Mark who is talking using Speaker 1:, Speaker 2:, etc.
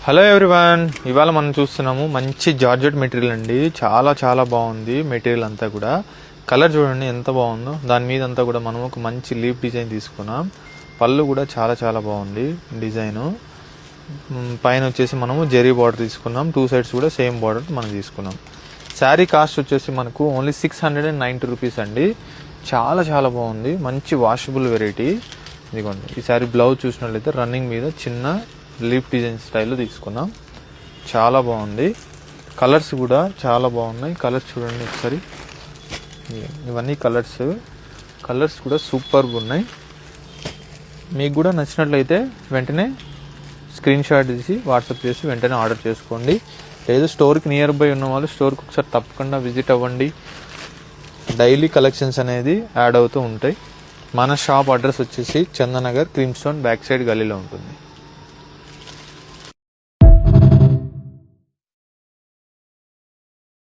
Speaker 1: Hello everyone, ఇవాళ మనం చూస్తున్నాము మంచి జార్జెట్ మెటీరియల్ అండి. చాలా చాలా బాగుంది మెటీరియల్ అంతా కూడా. కలర్ చూడండి ఎంత బాగుందో. దాని మీద అంతా కూడా మనం ఒక మంచి లీఫ్ డిజైన్ తీసుకున్నాం. పళ్ళు కూడా చాలా చాలా బాగుంది డిజైను. పైన వచ్చేసి మనము జెరీ బార్డర్ తీసుకున్నాం. 2 సైడ్స్ కూడా సేమ్ బార్డర్ మనం తీసుకున్నాం. శారీ కాస్ట్ వచ్చేసి మనకు ఓన్లీ 690 రూపీస్ అండి. చాలా చాలా బాగుంది, మంచి వాషబుల్ వెరైటీ. ఇదిగోండి, ఈ శారీ బ్లౌజ్ చూసినట్లయితే రన్నింగ్ మీద చిన్న లీఫ్ డిజైన్ స్టైల్లో తీసుకున్నాం. చాలా బాగుంది. కలర్స్ కూడా చాలా బాగున్నాయి. కలర్స్ చూడండి ఒకసారి. ఇవన్నీ కలర్స్ కూడా సూపర్గా ఉన్నాయి. మీకు కూడా నచ్చినట్లయితే వెంటనే స్క్రీన్ షాట్ తీసి వాట్సాప్ చేసి వెంటనే ఆర్డర్ చేసుకోండి. లేదు స్టోర్కి నియర్ బై ఉన్న వాళ్ళు స్టోర్కి ఒకసారి తప్పకుండా విజిట్ అవ్వండి. డైలీ కలెక్షన్స్ అనేది యాడ్ అవుతూ ఉంటాయి. మన షాప్ అడ్రస్ వచ్చేసి Chandanagar cream stone back side గల్లీలో ఉంటుంది.